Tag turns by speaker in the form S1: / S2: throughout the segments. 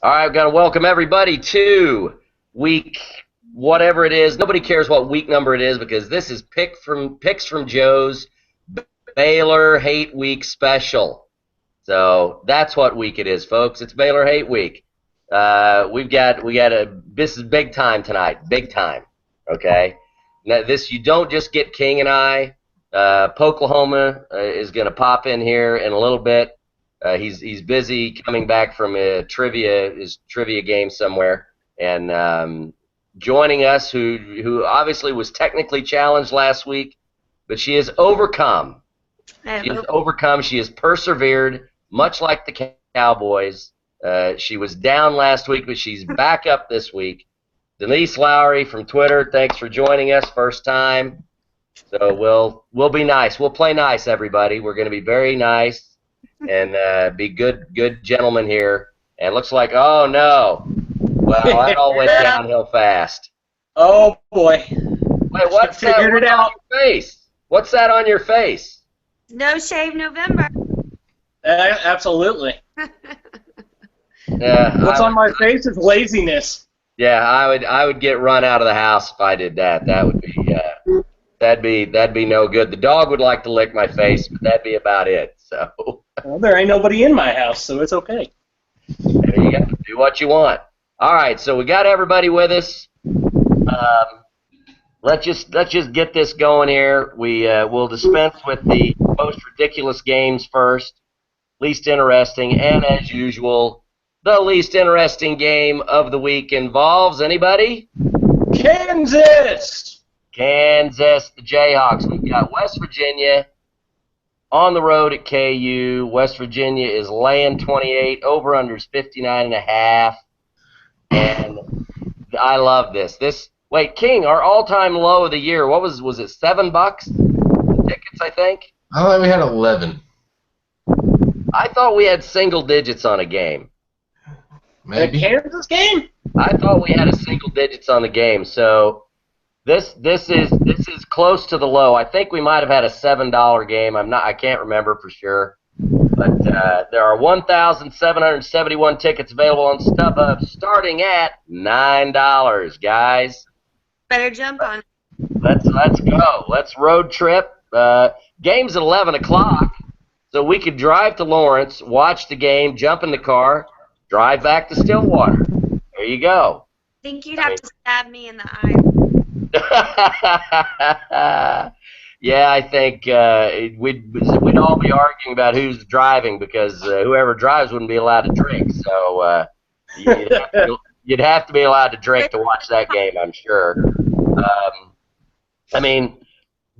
S1: All right, I've got to welcome everybody to week whatever it is. Nobody cares what week number it is because this is Picks from Joe's Baylor Hate Week special. So that's what week it is, folks. It's Baylor Hate Week. This is big time tonight, big time. Okay, now you don't just get King and I. Poklahoma is going to pop in here in a little bit. He's busy coming back from his trivia game somewhere, and joining us, who obviously was technically challenged last week, but she has overcome. She has persevered, much like the Cowboys. She was down last week, but she's back up this week. Denise Lowry from Twitter, thanks for joining us, first time. So we'll be nice. We'll play nice, everybody. We're going to be very nice and be good gentlemen here. And looks like, oh no, well, that all went downhill fast.
S2: Oh boy!
S1: Wait, what's that on your face? What's that on your face?
S3: No Shave November.
S2: Absolutely.
S1: Yeah.
S2: What's on my face is laziness.
S1: Yeah, I would get run out of the house if I did that. That would be that'd be no good. The dog would like to lick my face, but that'd be about it. So.
S2: Well, there ain't nobody in my house, so it's okay.
S1: There you go. Do what you want. All right, so we got everybody with us. Let's just get this going here. We'll dispense with the most ridiculous games first, least interesting, and as usual, the least interesting game of the week involves anybody?
S2: Kansas,
S1: the Jayhawks. We've got West Virginia on the road at KU. West Virginia is laying 28. Over/unders 59.5. And I love this. Wait, King, our all-time low of the year. What was it? $7 tickets, I think.
S4: I thought we had 11.
S1: I thought we had single digits on a game.
S4: Maybe.
S2: A Kansas game?
S1: I thought we had a single digits on the game. So this is close to the low. I think we might have had a $7 game. I can't remember for sure. But there are 1,771 tickets available on StubHub, starting at $9, guys.
S3: Better jump on it.
S1: Let's go. Let's road trip. Game's at 11 o'clock, so we could drive to Lawrence, watch the game, jump in the car, drive back to Stillwater. There you go.
S3: I think you'd have to stab me in the eye.
S1: Yeah, I think we'd all be arguing about who's driving because whoever drives wouldn't be allowed to drink. So you'd have to be allowed to drink to watch that game, I'm sure. I mean,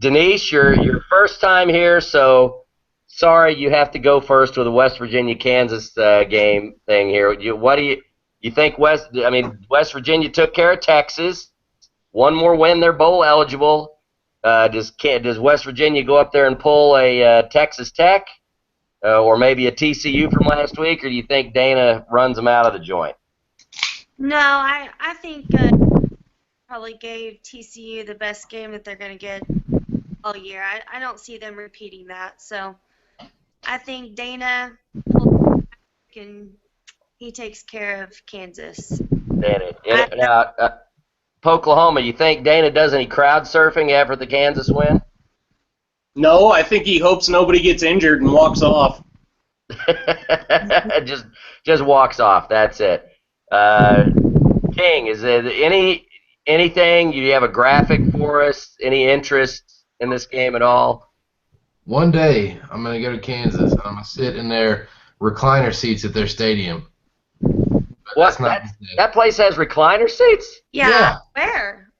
S1: Denise, your first time here, so sorry you have to go first with the West Virginia-Kansas game thing here. What do you think? West Virginia took care of Texas. One more win, they're bowl eligible. Does West Virginia go up there and pull a Texas Tech or maybe a TCU from last week, or do you think Dana runs them out of the joint?
S3: No, I think probably gave TCU the best game that they're going to get all year. I don't see them repeating that. So I think Dana and he takes care of Kansas.
S1: Now, Oklahoma, you think Dana does any crowd surfing after the Kansas win?
S2: No, I think he hopes nobody gets injured and walks off.
S1: just walks off. That's it. King, is there anything? Do you have a graphic for us? Any interest in this game at all?
S4: One day, I'm going to go to Kansas, and I'm going to sit in their recliner seats at their stadium.
S1: What? That place has recliner seats?
S3: Yeah. Where?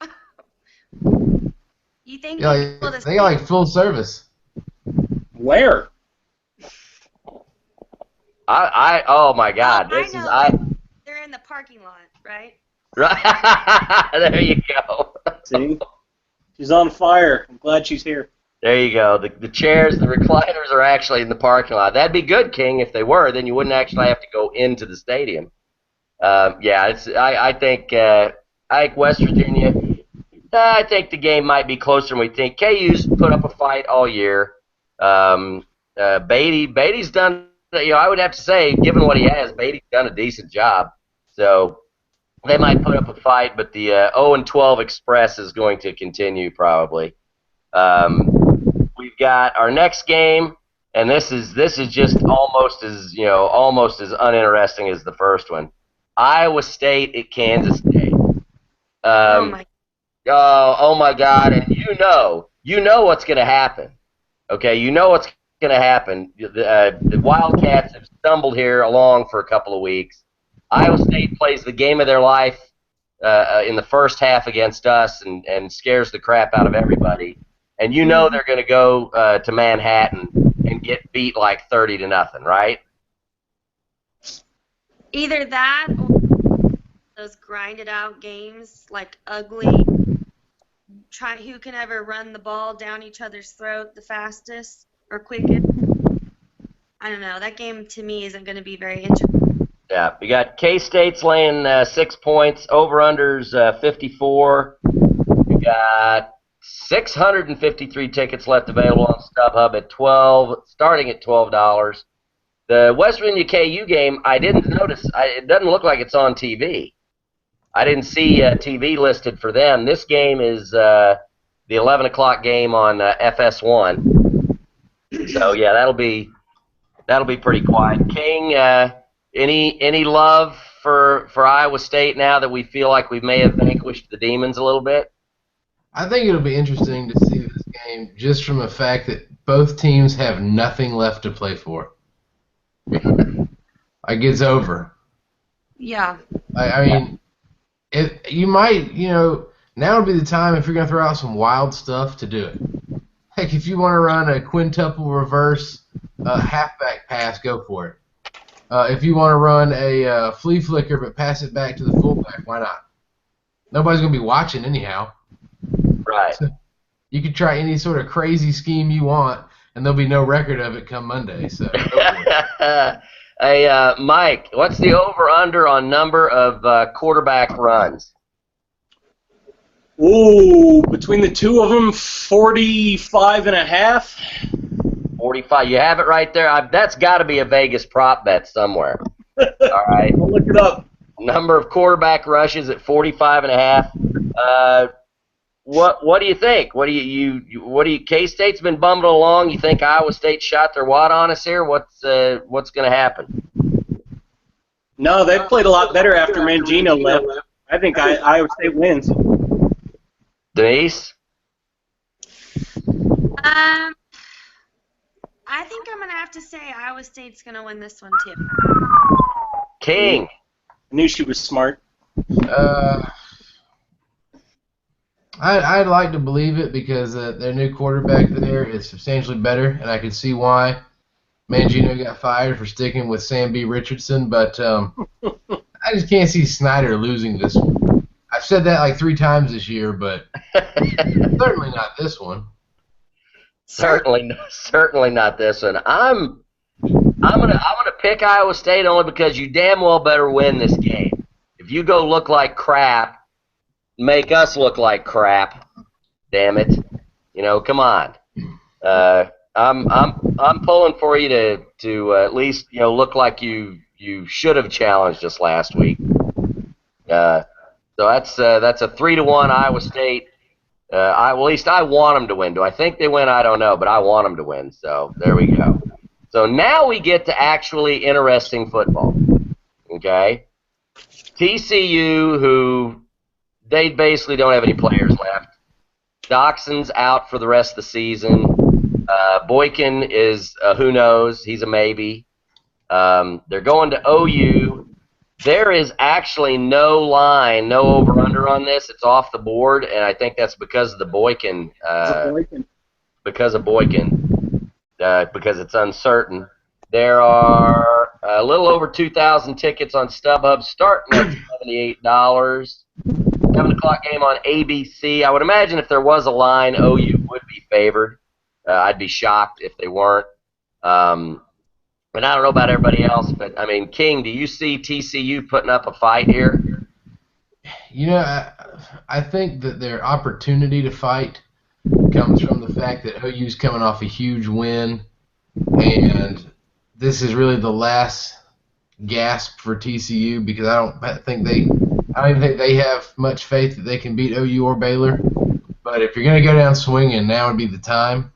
S3: You think
S4: they got like full service.
S2: Where?
S1: Oh my God!
S3: They're in the parking lot, right?
S1: Right. There you go.
S2: See, she's on fire. I'm glad she's here.
S1: There you go. The chairs, the recliners are actually in the parking lot. That'd be good, King, if they were. Then you wouldn't actually have to go into the stadium. I think West Virginia. I think the game might be closer than we think. KU's put up a fight all year. Beatty's done. I would have to say, given what he has, Beatty's done a decent job. So they might put up a fight, but the 0-12 Express is going to continue probably. We've got our next game, and this is just almost as uninteresting as the first one. Iowa State at Kansas State.
S3: Oh my.
S1: Oh my God! And you know what's going to happen. Okay, you know what's going to happen. The Wildcats have stumbled here along for a couple of weeks. Iowa State plays the game of their life in the first half against us and scares the crap out of everybody. And you know they're going to go to Manhattan and get beat like 30-0, right?
S3: Either that or those grinded out games, like ugly. Try who can ever run the ball down each other's throat the fastest or quickest. I don't know. That game to me isn't going to be very interesting.
S1: Yeah, we got K-State's laying 6 points, over-unders 54. We got 653 tickets left available on StubHub at starting at $12. The West Virginia KU game, I didn't notice. It doesn't look like it's on TV. I didn't see TV listed for them. This game is the 11 o'clock game on FS1. So yeah, that'll be pretty quiet. King, any love for Iowa State now that we feel like we may have vanquished the demons a little bit?
S4: I think it'll be interesting to see this game just from the fact that both teams have nothing left to play for. Like, it's over.
S3: Yeah.
S4: I mean, you might, now would be the time if you're going to throw out some wild stuff to do it. Heck, if you want to run a quintuple reverse halfback pass, go for it. If you want to run a flea flicker but pass it back to the fullback, why not? Nobody's going to be watching anyhow.
S1: Right.
S4: So you could try any sort of crazy scheme you want, and there'll be no record of it come Monday. So.
S1: Hey, Mike, what's the over/under on number of quarterback runs?
S2: Ooh, between the two of them, 45.5.
S1: 45. You have it right there. That's got to be a Vegas prop bet somewhere. All right.
S2: I'll look it up.
S1: Number of quarterback rushes at 45.5. What do you think? What do you K-State's been bumbling along. You think Iowa State shot their wad on us here? What's going to happen?
S2: No, they played a lot better after Mangino left. I think Iowa State wins.
S1: Denise?
S3: I think I'm going to have to say Iowa State's going to win this one, too.
S1: King?
S2: I knew she was smart.
S4: I'd like to believe it because their new quarterback there is substantially better, and I can see why Mangino got fired for sticking with Sam B. Richardson, but I just can't see Snyder losing this one. I've said that like 3 times this year, but certainly not this one.
S1: Certainly not this one. I'm gonna pick Iowa State only because you damn well better win this game. If you go look like crap, make us look like crap. Damn it! Come on. I'm pulling for you to at least look like you should have challenged us last week. So that's a 3-1 Iowa State. At least I want them to win. Do I think they win? I don't know, but I want them to win. So there we go. So now we get to actually interesting football. Okay, TCU, who they basically don't have any players left. Doxson's out for the rest of the season. Boykin is who knows? He's a maybe. They're going to OU. There is actually no line, no over/under on this. It's off the board, and I think that's because of the Boykin. Because it's uncertain. There are a little over 2,000 tickets on StubHub, starting at $78. 7 o'clock game on ABC. I would imagine if there was a line, OU would be favored. I'd be shocked if they weren't. And I don't know about everybody else, but, I mean, King, do you see TCU putting up a fight here?
S4: I think that their opportunity to fight comes from the fact that OU's coming off a huge win, and this is really the last gasp for TCU because I don't even think they have much faith that they can beat OU or Baylor. But if you're going to go down swinging, now would be the time.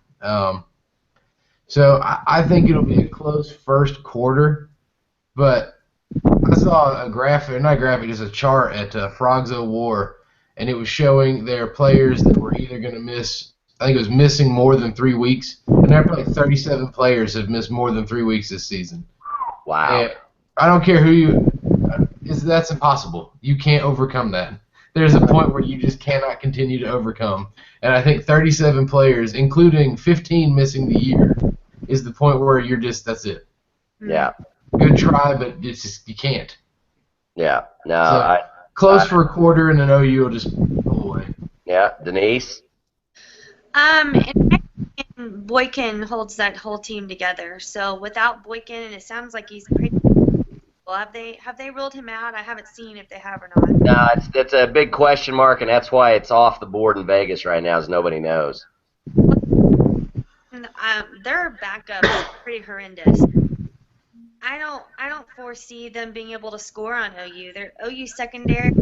S4: So I think it'll be a close first quarter. But I saw a graphic, not a graphic, just a chart at Frogs O' War, and it was showing their players that were either going to miss, I think it was missing more than 3 weeks, and there are like 37 players have missed more than 3 weeks this season.
S1: Wow.
S4: And I don't care who you, that's impossible. You can't overcome that. There's a point where you just cannot continue to overcome. And I think 37 players, including 15 missing the year, is the point where you're just, that's it.
S1: Yeah.
S4: Good try, but it's just, you can't.
S1: Yeah. No,
S4: So, close for a quarter, and then OU will just pull away.
S1: Yeah. Denise?
S3: And Boykin holds that whole team together. So without Boykin, and it sounds like he's pretty. Well, have they ruled him out? I haven't seen if they have or not.
S1: No, it's a big question mark, and that's why it's off the board in Vegas right now, as nobody knows.
S3: Their backup is pretty horrendous. I don't foresee them being able to score on OU. Their OU secondary,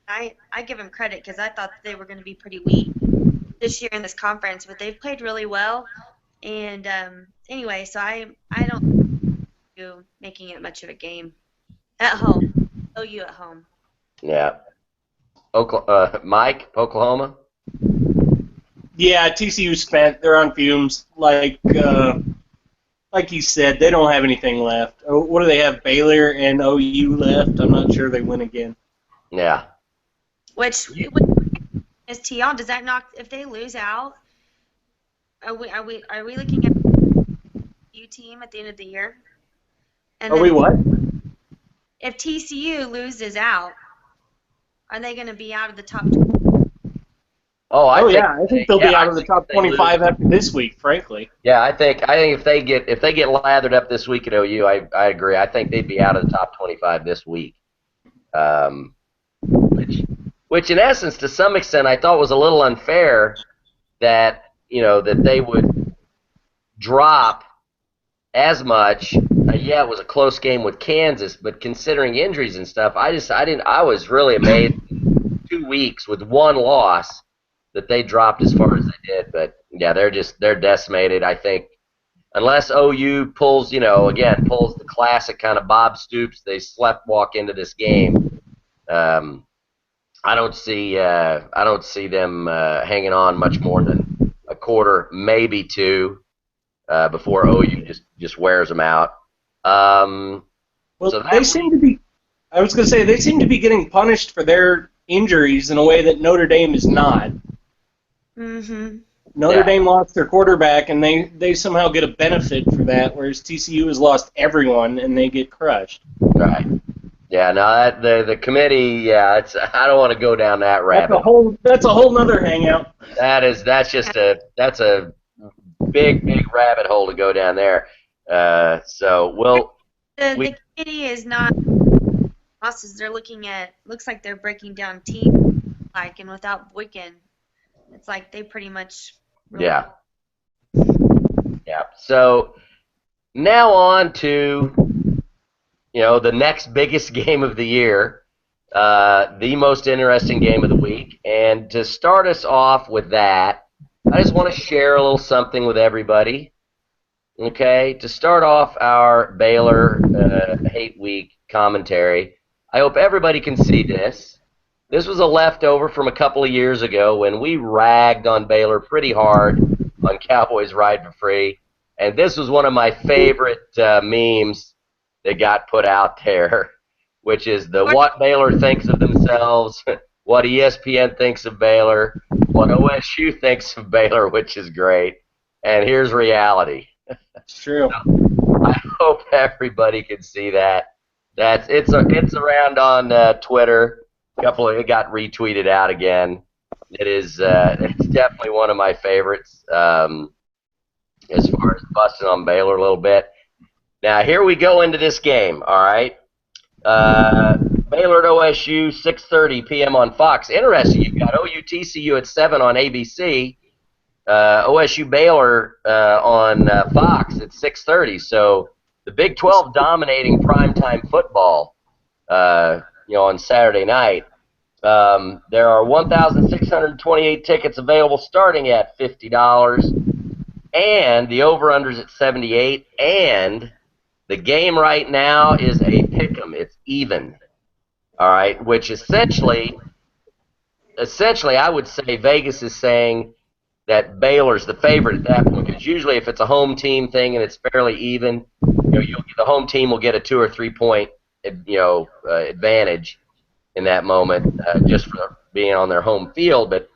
S3: I give them credit because I thought they were going to be pretty weak this year in this conference, but they've played really well. And anyway, so I don't see making it much of a game at home. OU at home.
S1: Yeah. Mike, Oklahoma?
S2: Yeah, TCU spent. They're on fumes. Like you said, they don't have anything left. What do they have? Baylor and OU left. I'm not sure they win again.
S1: Yeah.
S3: Which is TL? Does that knock if they lose out? Are we looking at U team at the end of the year? And
S2: Are we what?
S3: If TCU loses out, are they going to be out of the top?
S2: I think they'll be out of the top 25 after this week. Frankly.
S1: Yeah, I think if they get lathered up this week at OU, I agree. I think they'd be out of the top 25 this week. Which in essence, to some extent, I thought was a little unfair that that they would drop as much. Yeah, it was a close game with Kansas, but considering injuries and stuff, I was really amazed. 2 weeks with one loss that they dropped as far as they did, but yeah, they're decimated. I think unless OU pulls the classic kind of Bob Stoops, they sleptwalk into this game. I don't see them hanging on much more than a quarter, maybe two, before OU just wears them out.
S2: They seem to be. I was going to say they seem to be getting punished for their injuries in a way that Notre Dame is not.
S3: Mm-hmm.
S2: Notre Dame lost their quarterback, and they somehow get a benefit for that, whereas TCU has lost everyone, and they get crushed.
S1: Right. Yeah. No, the committee. Yeah, I don't want to go down that rabbit.
S2: That's a whole nother hangout.
S1: That's a big rabbit hole to go down there. The
S3: committee is not losses. They're looking at. Looks like they're breaking down teams and without Boykin. It's like they pretty much.
S1: Yeah. So now on to the next biggest game of the year, the most interesting game of the week, and to start us off with that, I just want to share a little something with everybody. Okay, to start off our Baylor Hate Week commentary, I hope everybody can see this. This was a leftover from a couple of years ago when we ragged on Baylor pretty hard on Cowboys Ride for Free, and this was one of my favorite memes that got put out there, which is what Baylor thinks of themselves, what ESPN thinks of Baylor, what OSU thinks of Baylor, which is great, and here's reality.
S2: It's true.
S1: I hope everybody can see that. It's around on Twitter. It got retweeted out again. It's definitely one of my favorites as far as busting on Baylor a little bit. Now here we go into this game. All right, Baylor at OSU, 6:30 p.m. on Fox. Interesting. You've got OU TCU at 7 on ABC. OSU Baylor on Fox at 6:30. So the Big 12 dominating primetime football, on Saturday night. There are 1,628 tickets available starting at $50, and the over-under's at 78, and the game right now is a pick'em. It's even, all right, which essentially, I would say Vegas is saying that Baylor's the favorite at that point, because usually if it's a home team thing and it's fairly even, the home team will get a 2 or 3 point, advantage in that moment, just for being on their home field. But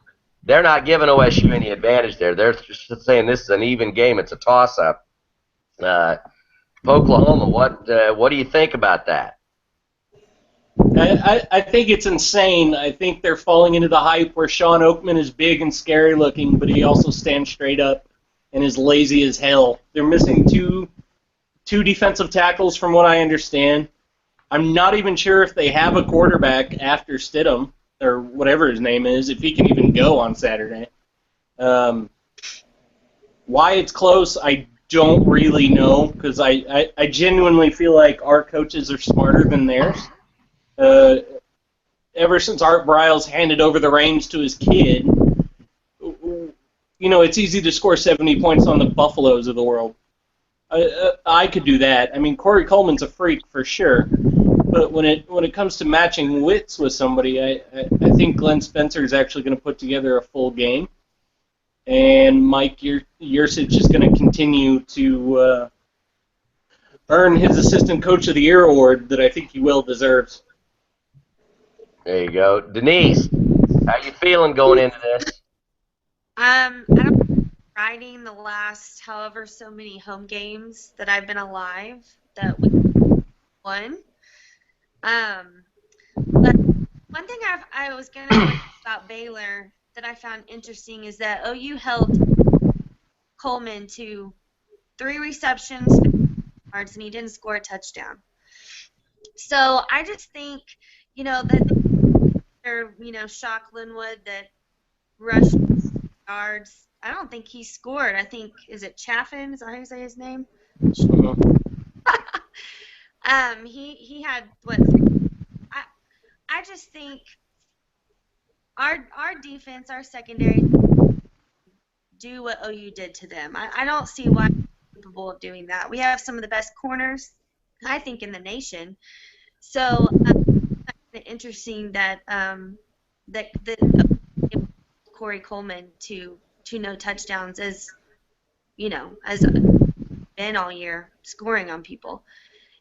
S1: they're not giving OSU any advantage there. They're just saying this is an even game. It's a toss-up. Oklahoma, what do you think about that?
S2: I think it's insane. I think they're falling into the hype where Sean Oakman is big and scary looking, but he also stands straight up and is lazy as hell. They're missing two defensive tackles from what I understand. I'm not even sure if they have a quarterback after Stidham, or whatever his name is, if he can even go on Saturday. Why it's close, I don't really know, because I genuinely feel like our coaches are smarter than theirs. Ever since Art Briles handed over the reins to his kid, it's easy to score 70 points on the Buffaloes of the world. I could do that. I mean, Corey Coleman's a freak for sure, but when it comes to matching wits with somebody, I think Glenn Spencer is actually going to put together a full game, and Mike Yurcich is going to continue to earn his Assistant Coach of the Year award that I think he well deserves.
S1: There you go. Denise, how you feeling going into this?
S3: I don't riding the last however so many home games that I've been alive that we won. But one thing I was going to say about Baylor that I found interesting is that OU held Coleman to 3 receptions, and he didn't score a touchdown. So I just think, that Shock Linwood that rushed yards. I don't think he scored. I think, is it Chaffin? Is that how you say his name? He had what? I just think our defense, our secondary, do what OU did to them. I don't see why we're capable of doing that. We have some of the best corners, I think, in the nation. So it's interesting that Corey Coleman to no touchdowns as been all year scoring on people.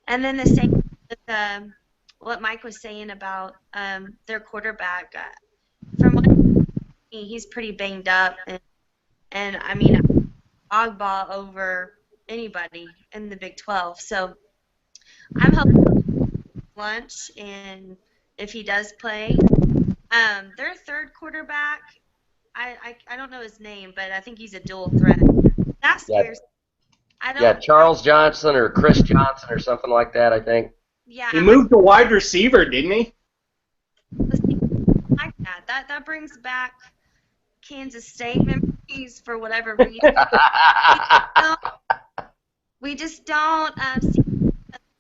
S3: And then the same with what Mike was saying about their quarterback. From what he's pretty banged up, and I mean, Ogba over anybody in the Big 12. So I'm hoping lunch, and if he does play, their third quarterback, I don't know his name, but I think he's a dual threat. That scares me.
S1: Charles Johnson or Chris Johnson or something like that, I think.
S2: Yeah. He moved to wide receiver, didn't he?
S3: Like that. That brings back Kansas State memories for whatever reason. we just don't see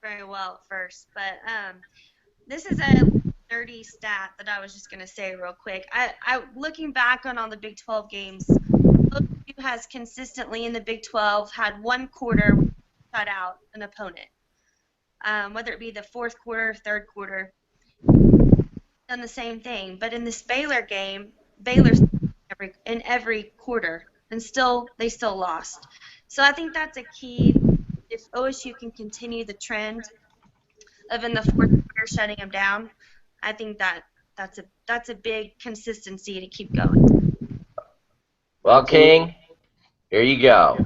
S3: very well at first. But this is a nerdy stat that I was just going to say real quick. I looking back on all the Big 12 games, OU has consistently in the Big 12 had one quarter shut out an opponent, whether it be the fourth quarter, third quarter. Done the same thing, but in this Baylor game, Baylor's in every quarter, and they still lost. So I think that's a key. If OSU can continue the trend of in the fourth quarter shutting them down, I think that's a big consistency to keep going.
S1: Well, King, here you go.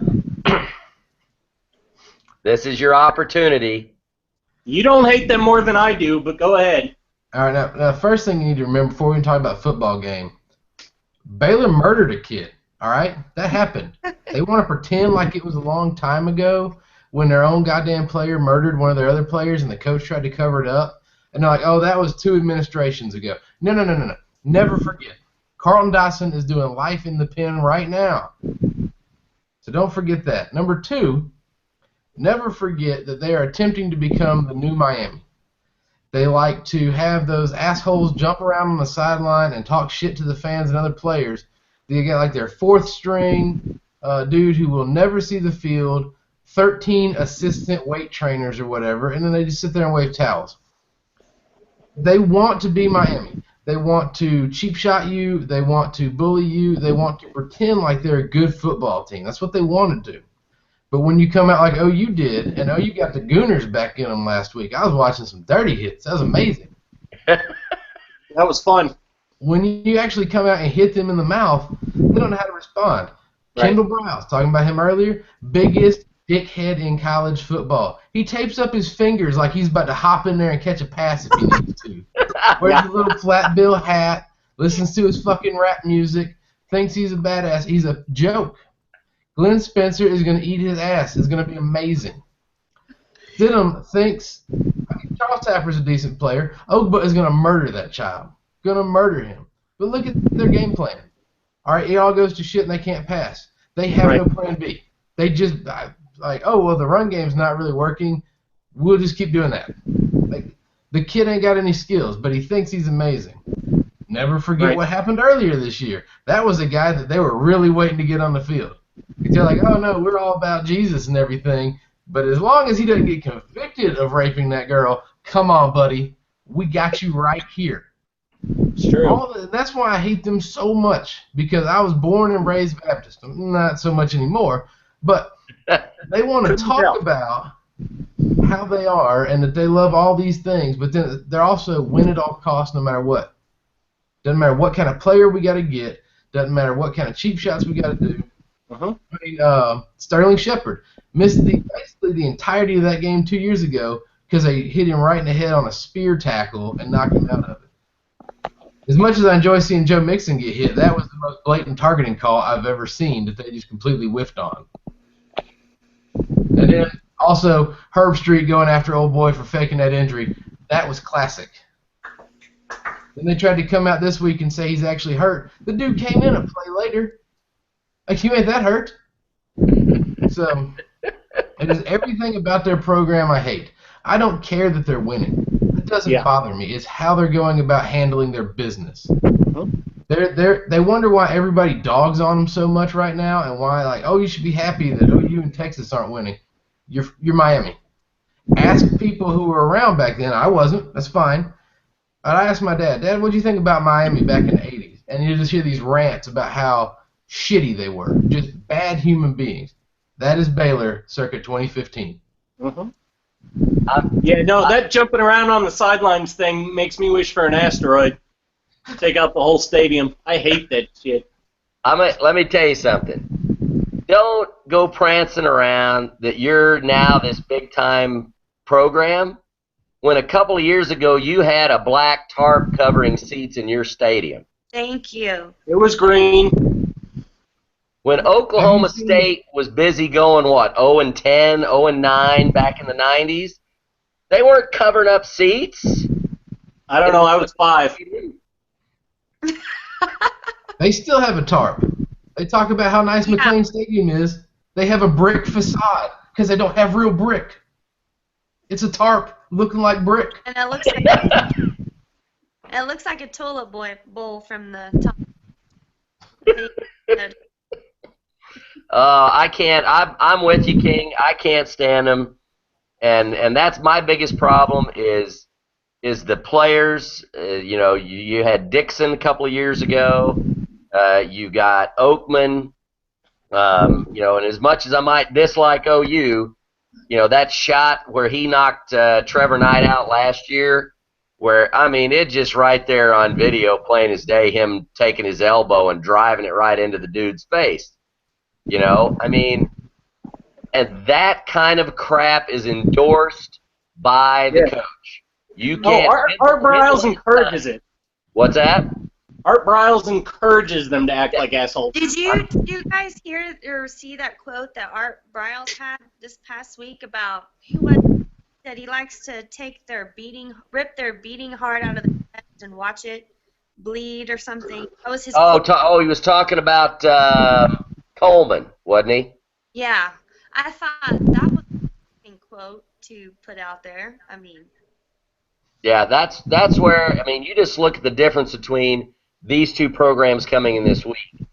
S1: This is your opportunity.
S2: You don't hate them more than I do, but go ahead.
S4: All right, now first thing you need to remember before we talk about football game, Baylor murdered a kid, all right? That happened. They want to pretend like it was a long time ago when their own goddamn player murdered one of their other players and the coach tried to cover it up. And they're like, oh, that was 2 administrations ago. No. Never forget. Carlton Dyson is doing life in the pen right now. So don't forget that. Number 2, never forget that they are attempting to become the new Miami. They like to have those assholes jump around on the sideline and talk shit to the fans and other players. They get like their fourth string dude who will never see the field, 13 assistant weight trainers or whatever, and then they just sit there and wave towels. They want to be Miami. They want to cheap shot you. They want to bully you. They want to pretend like they're a good football team. That's what they want to do. But when you come out like OU did, and OU got the Gooners back in them last week, I was watching some dirty hits. That was amazing.
S2: That was fun.
S4: When you actually come out and hit them in the mouth, they don't know how to respond.
S2: Right.
S4: Kendall Browse, talking about him earlier, biggest dickhead in college football. He tapes up his fingers like he's about to hop in there and catch a pass if he needs to. Wears a little flat bill hat, listens to his fucking rap music, thinks he's a badass. He's a joke. Glenn Spencer is going to eat his ass. It's going to be amazing. Stidham thinks Charles Tapper's a decent player. Ogba is going to murder that child. Going to murder him. But look at their game plan. All right, it all goes to shit and they can't pass. They have no plan B. They just like, oh, well, the run game's not really working. We'll just keep doing that. Like, the kid ain't got any skills, but he thinks he's amazing. Never forget what happened earlier this year. That was a guy that they were really waiting to get on the field. They're like, oh, no, we're all about Jesus and everything, but as long as he doesn't get convicted of raping that girl, come on, buddy, we got you right here.
S2: It's true.
S4: That's why I hate them so much, because I was born and raised Baptist. Not so much anymore, but they want to talk about how they are and that they love all these things, but then they're also win at all costs no matter what. Doesn't matter what kind of player we got to get. Doesn't matter what kind of cheap shots we got to do. I mean, Sterling Shepard missed basically the entirety of that game 2 years ago because they hit him right in the head on a spear tackle and knocked him out of it. As much as I enjoy seeing Joe Mixon get hit, that was the most blatant targeting call I've ever seen that they just completely whiffed on. And then also Herb Street going after old boy for faking that injury. That was classic. Then they tried to come out this week and say he's actually hurt. The dude came in a play later. Like, you ain't that hurt. So, it is everything about their program I hate. I don't care that they're winning. It doesn't bother me. It's how they're going about handling their business. They wonder why everybody dogs on them so much right now and why, like, oh, you should be happy that OU and Texas aren't winning. You're Miami. Ask people who were around back then. I wasn't. That's fine. But I asked my dad, Dad, what do you think about Miami back in the 80s? And you just hear these rants about how shitty they were. Just bad human beings. That is Baylor circa 2015.
S2: That jumping around on the sidelines thing makes me wish for an asteroid. Take out the whole stadium. I hate that shit.
S1: Let me tell you something. Don't go prancing around that you're now this big-time program when a couple of years ago you had a black tarp covering seats in your stadium.
S3: Thank you.
S2: It was green.
S1: When Oklahoma State was busy going, 0-10, 0-9 back in the 90s, they weren't covering up seats.
S2: I don't know. I was 5.
S4: They still have a tarp. They talk about how nice McLean Stadium is. They have a brick facade because they don't have real brick. It's a tarp looking like brick.
S3: And it looks like a toilet bowl from the top.
S1: I can't. I'm with you, King. I can't stand them, and that's my biggest problem is the players. You had Dixon a couple of years ago. You got Oakman. And as much as I might dislike OU, that shot where he knocked Trevor Knight out last year, where it just right there on video, plain as day, him taking his elbow and driving it right into the dude's face. And that kind of crap is endorsed by the coach. You can't.
S2: Art Briles encourages it.
S1: What's that?
S2: Art Briles encourages them to act like assholes.
S3: Did you guys hear or see that quote that Art Briles had this past week about that he likes to take rip their beating heart out of the chest and watch it bleed or something? That was his.
S1: He was talking about Coleman, wasn't he?
S3: Yeah, I thought that was quote to put out there. I mean,
S1: Yeah, that's where, I mean, you just look at the difference between these two programs coming in this week. I mean,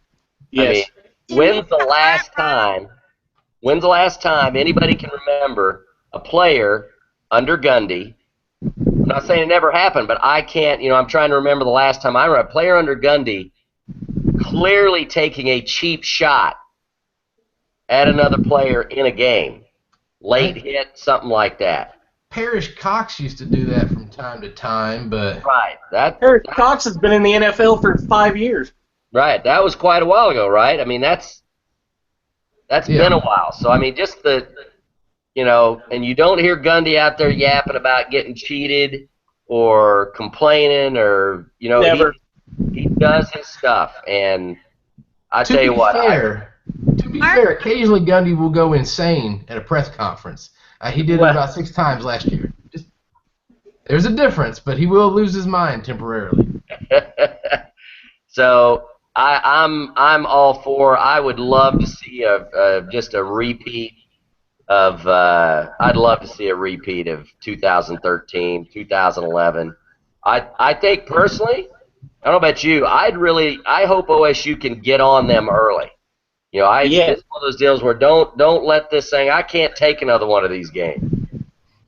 S2: Yes.
S3: to me,
S1: when's the last time anybody can remember a player under Gundy? I'm not saying it never happened, but I can't, I'm trying to remember the last time I remember a player under Gundy clearly taking a cheap shot at another player in a game. Late hit, something like that.
S4: Parrish Cox used to do that from time to time, but
S1: Right.
S2: Eric Cox has been in the NFL for 5 years.
S1: Right. That was quite a while ago, right? I mean, that's been a while. So, I mean, just and you don't hear Gundy out there yapping about getting cheated or complaining or,
S2: Never.
S1: he does his stuff. And I
S4: to
S1: tell
S4: be
S1: you what,
S4: fair, occasionally Gundy will go insane at a press conference. He did it about 6 times last year. There's a difference, but he will lose his mind temporarily.
S1: So I'm all for. I would love to see just a repeat of. I'd love to see a repeat of 2013, 2011. I think personally, I don't know about you. I hope OSU can get on them early. This is one of those deals where don't let this thing. I can't take another one of these games.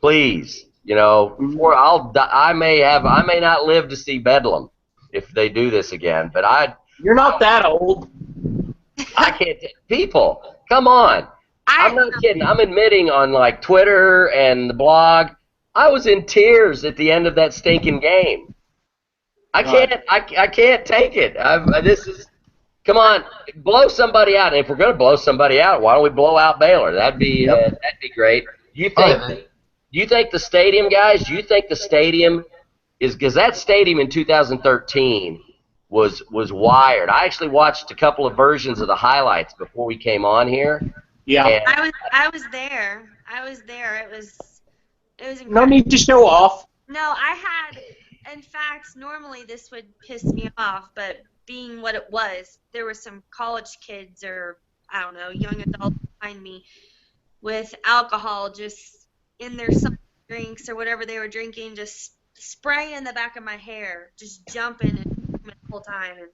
S1: Please, before I may not live to see Bedlam if they do this again. But
S2: You're not that old.
S1: I can't. People, come on. I'm not kidding. I'm admitting on like Twitter and the blog, I was in tears at the end of that stinking game. I can't take it. Come on, blow somebody out. And if we're going to blow somebody out, why don't we blow out Baylor? That'd be great. Do you think the stadium, guys? Do you think the stadium is, because that stadium in 2013 was wired? I actually watched a couple of versions of the highlights before we came on here.
S2: Yeah.
S3: I was there. It was incredible.
S2: No need to show off.
S3: No, in fact, normally this would piss me off, but being what it was, there were some college kids or, I don't know, young adults behind me with alcohol just in their drinks or whatever they were drinking, just spraying the back of my hair, just jumping the whole time. And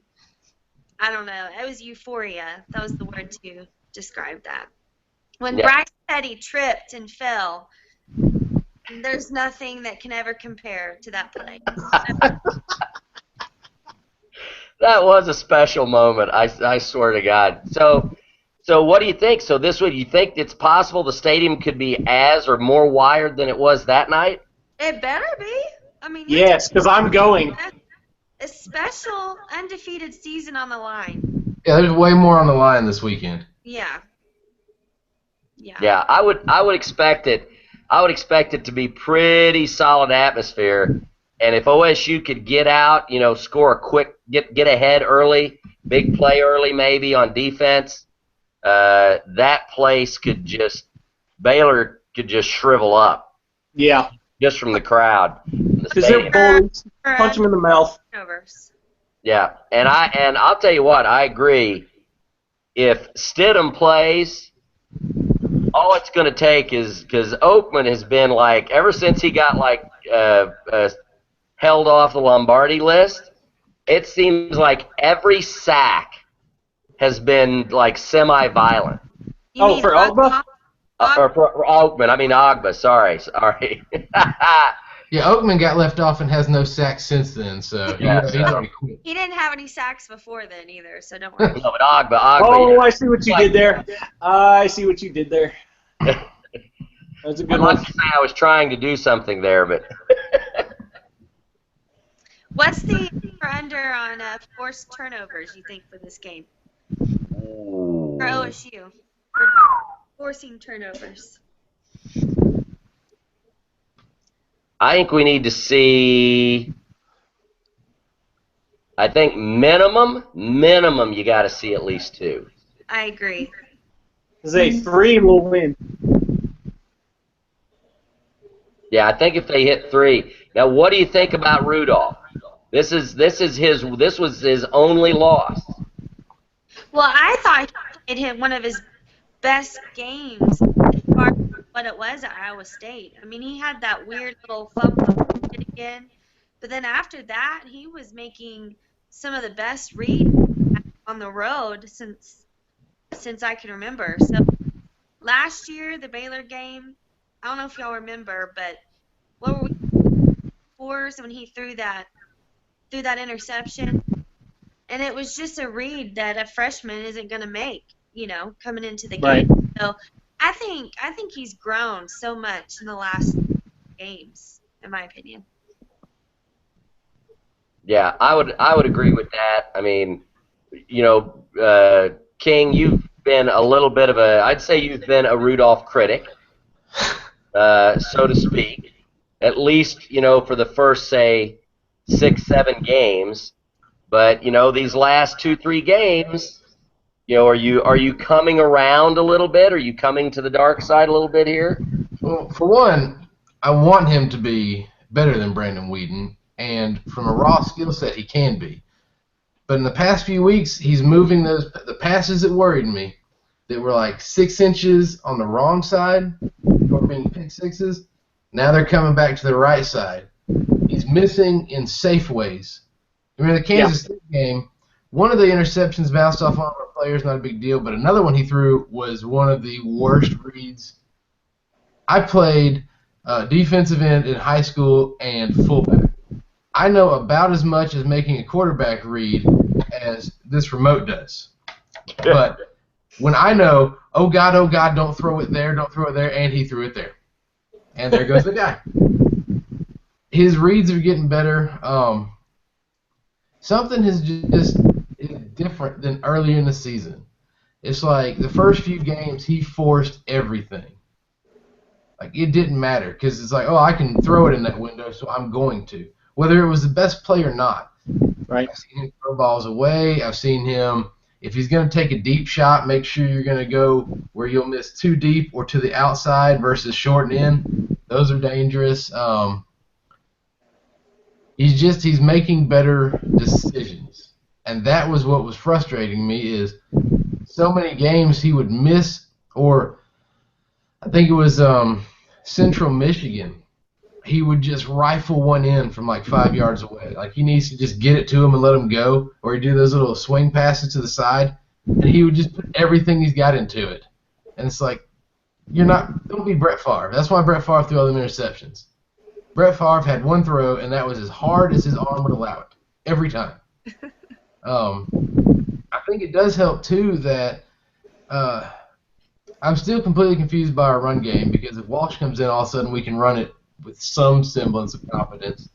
S3: I don't know, it was euphoria. That was the word to describe that. When Bryce said he tripped and fell, there's nothing that can ever compare to that play.
S1: That was a special moment. I swear to God. So what do you think? So this would, you think it's possible the stadium could be as or more wired than it was that night?
S3: It better be. I mean,
S2: yes, because I'm going.
S3: A special undefeated season on the line.
S4: Yeah, there's way more on the line this weekend.
S3: Yeah.
S1: Yeah, I would expect it. I would expect it to be pretty solid atmosphere. And if OSU could get out, score a quick, get ahead early, big play early maybe on defense, that place Baylor could just shrivel up.
S2: Yeah.
S1: Just from the crowd.
S2: Because they're bullies. Punch them in the mouth.
S1: Yeah, and I'll tell you what, I agree. If Stidham plays, all it's going to take is, because Oakman has been like, ever since he got held off the Lombardi list, it seems like every sack has been like semi-violent.
S2: Oh, for Ogba?
S1: Or for Oakman, I mean Ogba, sorry.
S4: Yeah, Oakman got left off and has no sacks since then, so he's already quit.
S3: He didn't have any sacks before then either, so don't worry.
S1: No, but Ogba.
S2: Oh, I see what you did there. I see what you did there. That's a good one.
S1: I was trying to do something there, but...
S3: What's the under on forced turnovers, you think, for this game?
S1: Ooh.
S3: For OSU. For forcing turnovers.
S1: I think we need to see... I think minimum, you got to see at least 2.
S3: I agree.
S2: Say 3 will win.
S1: Yeah, I think if they hit 3. Now, what do you think about Rudolph? This was his only loss.
S3: Well, I thought it hit one of his best games as far as what it was at Iowa State. I mean, he had that weird little fumble again, but then after that, he was making some of the best reads on the road since I can remember. So last year, the Baylor game, I don't know if y'all remember, but what were we for when he threw that interception? And it was just a read that a freshman isn't going to make, coming into the
S2: Right.
S3: game. So I think he's grown so much in the last games, in my opinion.
S1: Yeah, I would agree with that. I mean, King, you've been a little bit of I'd say you've been a Rudolph critic, so to speak. At least, for the first, say, 6, 7 games. But, these last 2, 3 games, are you coming around a little bit? Are you coming to the dark side a little bit here?
S4: Well, for one, I want him to be better than Brandon Whedon, and from a raw skill set, he can be. But in the past few weeks, he's moving the passes that worried me, that were like 6 inches on the wrong side, or being pick sixes. Now they're coming back to the right side. He's missing in safe ways. I mean, the Kansas State game, one of the interceptions bounced off one of our players, not a big deal, but another one he threw was one of the worst reads. I played defensive end in high school and fullback. I know about as much as making a quarterback read as this remote does. But when I know, oh God, don't throw it there, and he threw it there. And there goes the guy. His reads are getting better. Something is just different than earlier in the season. It's like the first few games he forced everything. Like it didn't matter because it's like, oh, I can throw it in that window, so I'm going to. Whether it was the best play or not.
S2: Right.
S4: I've seen him throw balls away. I've seen him, if he's going to take a deep shot, make sure you're going to go where you'll miss too deep or to the outside versus short and in. Those are dangerous. He's making better decisions. And that was what was frustrating me is so many games he would miss, or I think it was Central Michigan. He would just rifle one in from like 5 yards away. Like he needs to just get it to him and let him go, or he'd do those little swing passes to the side, and he would just put everything he's got into it. And it's like, don't be Brett Favre. That's why Brett Favre threw all the interceptions. Brett Favre had one throw, and that was as hard as his arm would allow it, every time. I think it does help, too, that I'm still completely confused by our run game, because if Walsh comes in, all of a sudden we can run it with some semblance of confidence.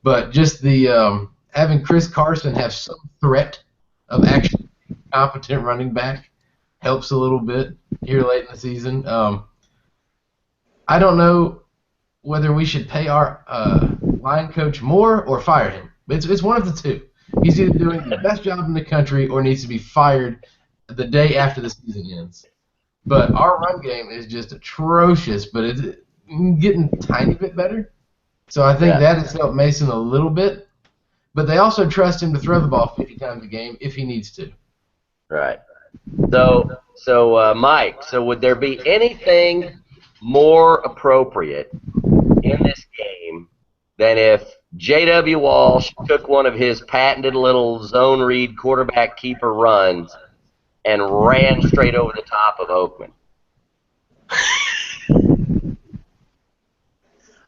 S4: But just the having Chris Carson have some threat of actually competent running back helps a little bit here late in the season. I don't know whether we should pay our line coach more or fire him. It's one of the two. He's either doing the best job in the country or needs to be fired the day after the season ends. But our run game is just atrocious, but it's getting a tiny bit better. So I think that has helped Mason a little bit. But they also trust him to throw the ball 50 times a game if he needs to.
S1: Right. So Mike, so would there be anything more appropriate in this game than if J.W. Walsh took one of his patented little zone read quarterback keeper runs and ran straight over the top of Oakman?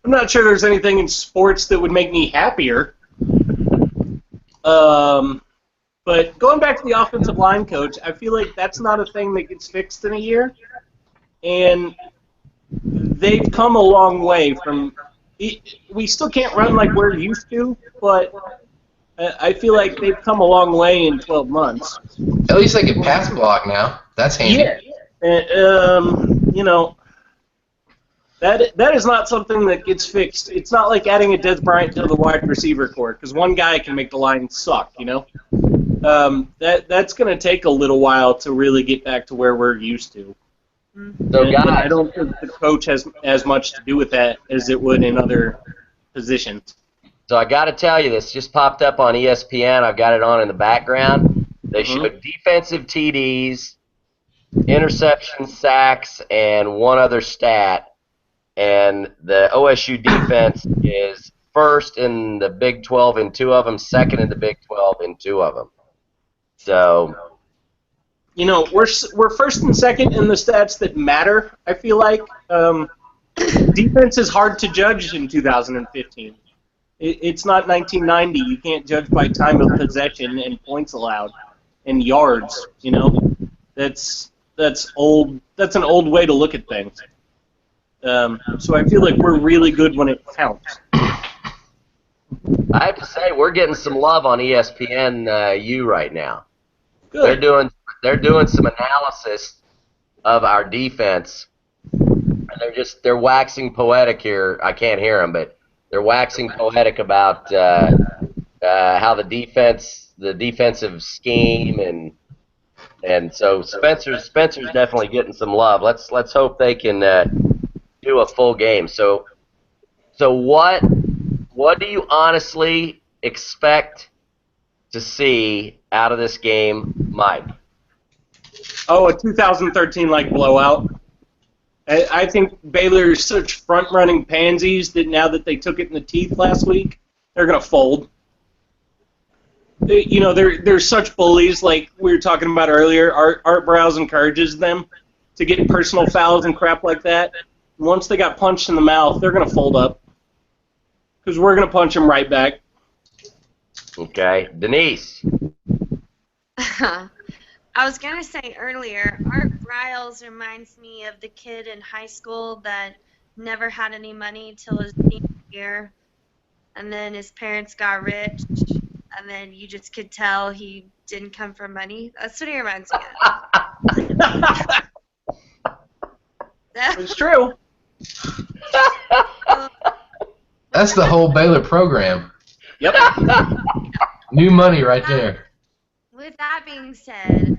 S2: I'm not sure there's anything in sports that would make me happier. But going back to the offensive line coach, I feel like that's not a thing that gets fixed in a year. And they've come a long way from – we still can't run like we're used to, but I feel like they've come a long way in 12 months.
S4: At least they can pass block now. That's handy.
S2: Yeah. That is not something that gets fixed. It's not like adding a Des Bryant to the wide receiver corps, because one guy can make the line suck, That's going to take a little while to really get back to where we're used to.
S1: So guys,
S2: I don't think the coach has as much to do with that as it would in other positions.
S1: So I got to tell you, this just popped up on ESPN. I've got it on in the background. They showed defensive TDs interceptions, sacks, and one other stat. And the OSU defense is first in the Big 12 in 2 of them, second in the Big 12 in 2 of them. So,
S2: You know, we're first and second in the stats that matter, I feel like. Defense is hard to judge in 2015. It's not 1990. You can't judge by time of possession and points allowed and yards, you know. That's old. That's an old way to look at things. So I feel like we're really good when it counts.
S1: I have to say we're getting some love on ESPN U right now.
S2: Good.
S1: They're doing some analysis of our defense, and they're waxing poetic here. I can't hear them, but they're waxing poetic about how the defensive scheme, and so Spencer's definitely getting some love. Let's hope they can do a full game. So what do you honestly expect to see out of this game, Mike?
S2: Oh, a 2013 like blowout. I think Baylor's such front-running pansies that now that they took it in the teeth last week, they're gonna fold. You know, they're such bullies, like we were talking about earlier. Art Browse encourages them to get personal fouls and crap like that. Once they got punched in the mouth, they're gonna fold up because we're gonna punch them right back.
S1: Okay, Denise.
S3: I was going to say earlier, Art Briles reminds me of the kid in high school that never had any money till his senior year, and then his parents got rich, and then you just could tell he didn't come from money. That's what he reminds me of.
S2: It's true.
S4: That's the whole Baylor program.
S2: Yep.
S4: New money right there.
S3: With that being said,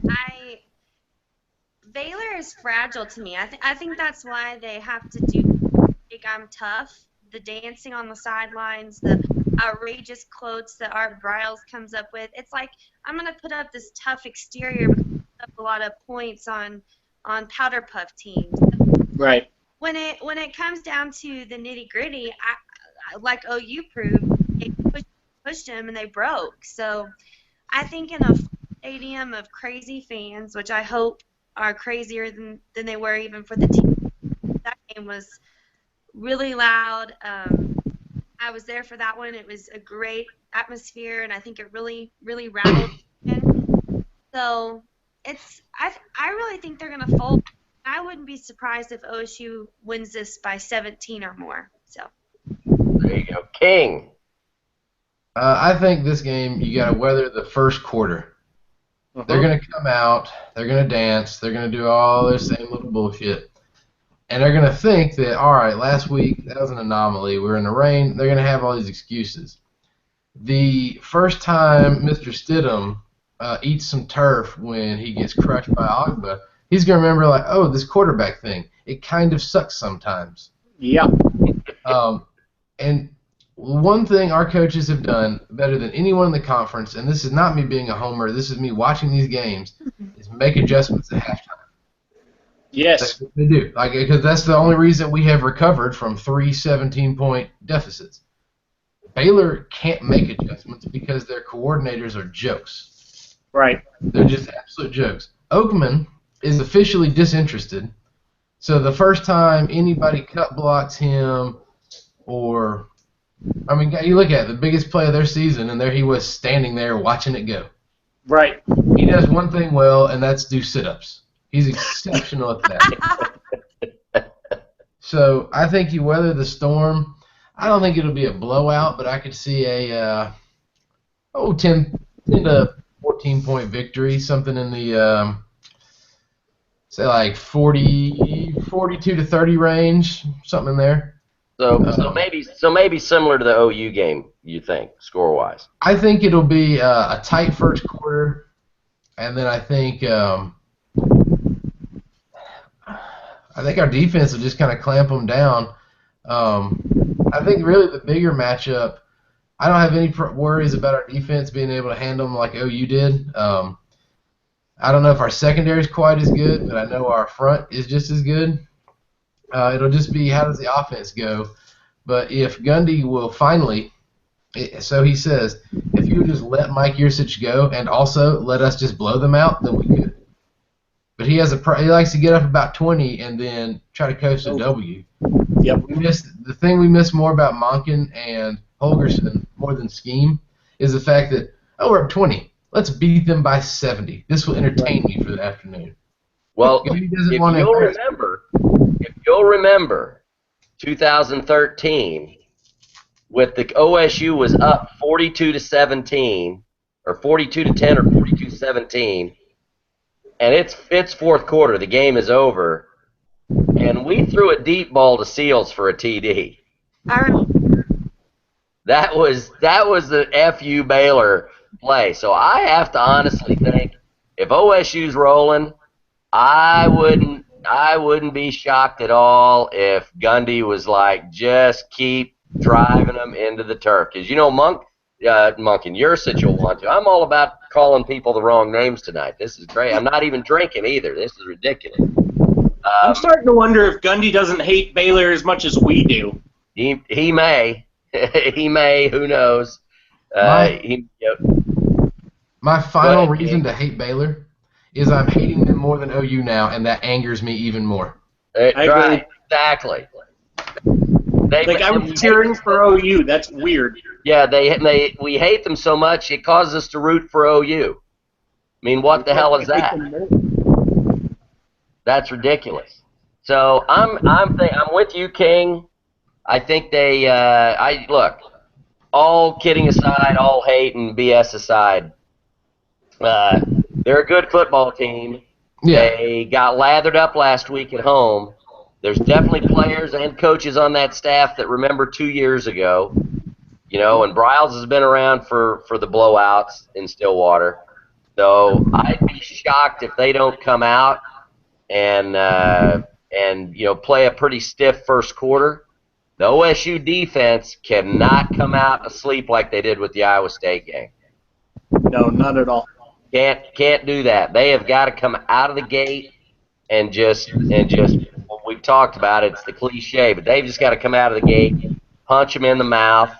S3: Baylor is fragile to me. I think that's why they have to do Big I'm Tough, the dancing on the sidelines, the outrageous quotes that Art Briles comes up with. It's like, I'm going to put up this tough exterior, but put up a lot of points on powder puff teams.
S2: Right.
S3: When it comes down to the nitty gritty, like OU proved, they pushed them and they broke. So I think in a stadium of crazy fans, which I hope are crazier than they were even for the team, that game was really loud. I was there for that one. It was a great atmosphere, and I think it really, really rattled. So I really think they're going to fold. I wouldn't be surprised if OSU wins this by 17 or more. So
S1: There you go, King.
S4: I think this game, you got to weather the first quarter. They're going to come out, they're going to dance, they're going to do all their same little bullshit. And they're going to think that, all right, last week, that was an anomaly. We were in the rain. They're going to have all these excuses. The first time Mr. Stidham eats some turf when he gets crushed by Ogba, he's going to remember, like, oh, this quarterback thing, it kind of sucks sometimes.
S2: Yeah.
S4: And one thing our coaches have done better than anyone in the conference, and this is not me being a homer, this is me watching these games, is make adjustments at halftime.
S2: Yes.
S4: They do, because that's the only reason we have recovered from 3 17-point deficits. Baylor can't make adjustments because their coordinators are jokes.
S2: Right.
S4: They're just absolute jokes. Oakman is officially disinterested, so the first time anybody cut blocks him or... I mean, you look at it, the biggest play of their season, and there he was standing there watching it go.
S2: Right.
S4: He does one thing well, and that's do sit-ups. He's exceptional at that. So I think you weather the storm. I don't think it'll be a blowout, but I could see a 10 to 14-point victory, something in the, say, like 42 to 30 range, something in there.
S1: So maybe similar to the OU game, you think, score-wise?
S4: I think it'll be a tight first quarter, and then I think our defense will just kind of clamp them down. I think really the bigger matchup, I don't have any worries about our defense being able to handle them like OU did. I don't know if our secondary is quite as good, but I know our front is just as good. It'll just be how does the offense go. But if Gundy will finally, so he says, if you would just let Mike Yursich go and also let us just blow them out, then we could. But he likes to get up about 20 and then try to coast a W.
S2: Yep.
S4: The thing we miss more about Monken and Holgerson more than scheme is the fact that, we're up 20. Let's beat them by 70. This will entertain me for the afternoon.
S1: Well,
S4: He doesn't
S1: if
S4: want to
S1: you'll remember 2013, with the OSU was up 42-17, or 42-10, or 42-17, and it's fourth quarter. The game is over, and we threw a deep ball to Seals for a TD.
S3: I remember.
S1: That was the FU Baylor play. So I have to honestly think if OSU's rolling, I wouldn't be shocked at all if Gundy was like, just keep driving them into the turf. Because Monk and Yursich will want to. I'm all about calling people the wrong names tonight. This is great. I'm not even drinking either. This is ridiculous.
S2: I'm starting to wonder if Gundy doesn't hate Baylor as much as we do.
S1: He may. He may. Who knows?
S4: My final reason to hate Baylor is I'm hating them more than OU now, and that angers me even more.
S2: I agree.
S1: Exactly.
S2: I'm cheering for OU. That's weird.
S1: Yeah, we hate them so much it causes us to root for OU. I mean, what the hell is that? That's ridiculous. So I'm with you, King. I think look. All kidding aside, all hate and BS aside, they're a good football team.
S4: Yeah.
S1: They got lathered up last week at home. There's definitely players and coaches on that staff that remember 2 years ago. And Bryles has been around for the blowouts in Stillwater. So I'd be shocked if they don't come out and play a pretty stiff first quarter. The OSU defense cannot come out asleep like they did with the Iowa State game.
S2: No, not at all.
S1: Can't do that. They have got to come out of the gate and just well, we've talked about it. It's the cliche, but they've just got to come out of the gate, punch them in the mouth.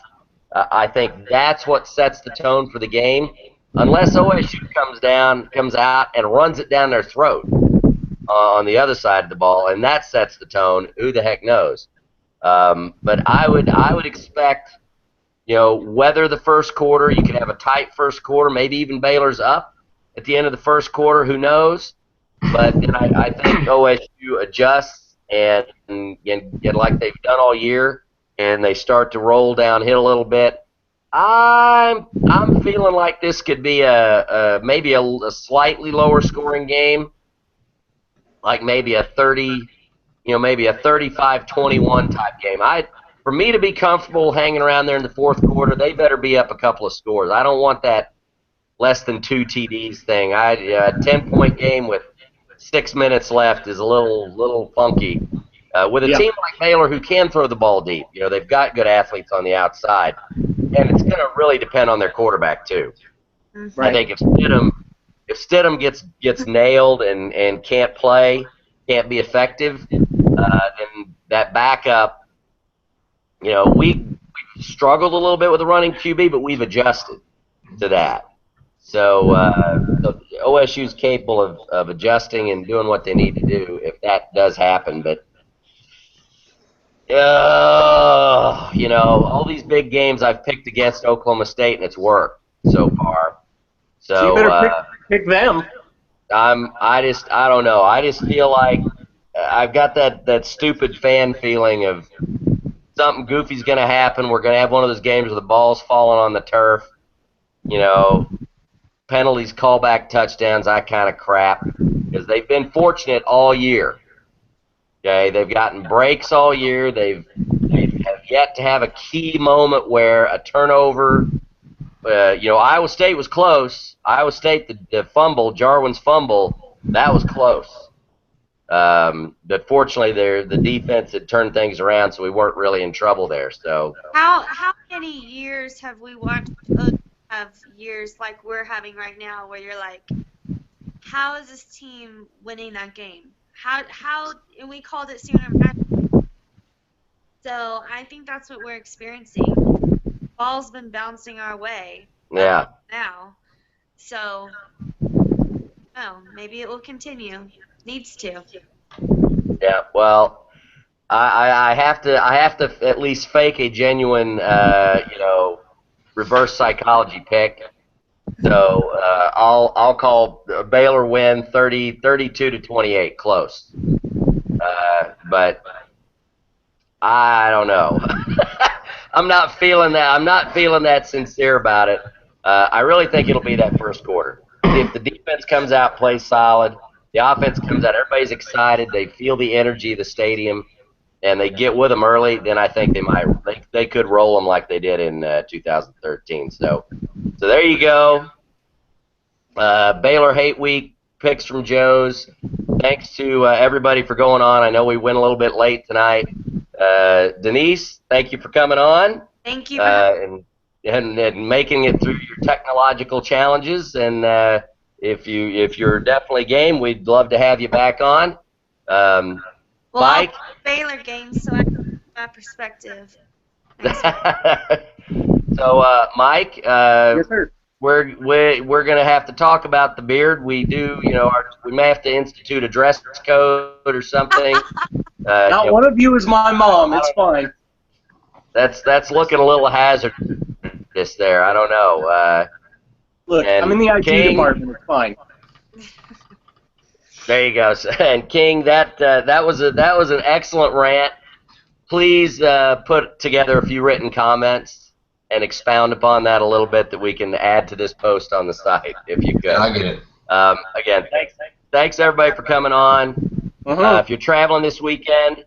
S1: I think that's what sets the tone for the game. Unless OSU comes out and runs it down their throat on the other side of the ball, and that sets the tone. Who the heck knows? But I would expect, weather the first quarter. You could have a tight first quarter, maybe even Baylor's up at the end of the first quarter. Who knows? But then I think OSU adjusts and like they've done all year, and they start to roll downhill a little bit. I'm feeling like this could be maybe a slightly lower scoring game, like maybe a 35-21 type game. For me to be comfortable hanging around there in the fourth quarter, they better be up a couple of scores. I don't want that less than 2 TDs thing. A 10-point game with 6 minutes left is a little funky. With a team like Baylor who can throw the ball deep, they've got good athletes on the outside, and it's going to really depend on their quarterback too. Right. I think if Stidham gets nailed and can't play, can't be effective, then that backup, we struggled a little bit with the running QB, but we've adjusted to that. So OSU's capable of adjusting and doing what they need to do if that does happen. But all these big games I've picked against Oklahoma State, and it's worked so far. So
S2: you better pick them.
S1: I don't know. I just feel like I've got that stupid fan feeling of something goofy's going to happen. We're going to have one of those games where the ball's falling on the turf. Penalties, callback touchdowns, that kind of crap. Because they've been fortunate all year. Okay, they've gotten breaks all year. They have yet to have a key moment where a turnover. Iowa State was close. Iowa State, the fumble, Jarwin's fumble, that was close. But fortunately, the defense had turned things around, so we weren't really in trouble there. So
S3: how many years have we watched have years like we're having right now, where you're like, how is this team winning that game? How and we called it sooner magic. So I think that's what we're experiencing. Ball's been bouncing our way.
S1: Yeah.
S3: Now. So maybe it will continue. Needs to.
S1: Yeah. Well, I have to at least fake a genuine reverse psychology pick. So I'll call Baylor win 32-28, close. But I don't know. I'm not feeling that. I'm not feeling that sincere about it. I really think it'll be that first quarter. If the defense comes out, plays solid, the offense comes out, everybody's excited, they feel the energy of the stadium, and they get with them early, then I think they could roll them like they did in 2013. So there you go. Baylor Hate Week picks from Joe's. Thanks to everybody for going on. I know we went a little bit late tonight. Denise, thank you for coming on.
S3: Thank you for
S1: and making it through your technological challenges. And if you're definitely game, we'd love to have you back on. Mike,
S3: Baylor games, so I can my perspective.
S1: So Mike,
S2: Yes, sir.
S1: we're gonna have to talk about the beard. We do, we may have to institute a dress code or something.
S2: Not one of you is my mom. It's fine.
S1: That's looking a little hazardous there. I don't know.
S2: Look, I'm in the IT department. It's fine.
S1: There you go. And King, that was an excellent rant. Please put together a few written comments and expound upon that a little bit that we can add to this post on the site, if you could.
S4: I get it.
S1: Again, thanks everybody for coming on. If you're traveling this weekend,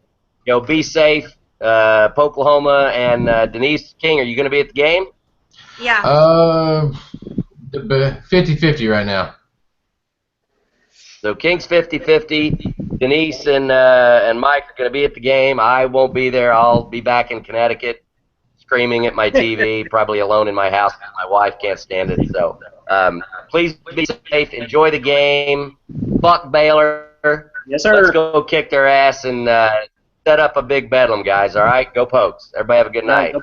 S1: be safe. Oklahoma and Denise King, are you going to be at the game?
S3: Yeah.
S4: 50-50 right now.
S1: So King's 50-50. Denise and Mike are going to be at the game. I won't be there. I'll be back in Connecticut, screaming at my TV, probably alone in my house. My wife can't stand it. So please be safe. Enjoy the game. Fuck Baylor.
S2: Yes, sir.
S1: Let's go kick their ass and set up a big bedlam, guys. All right? Go Pokes. Everybody have a good night.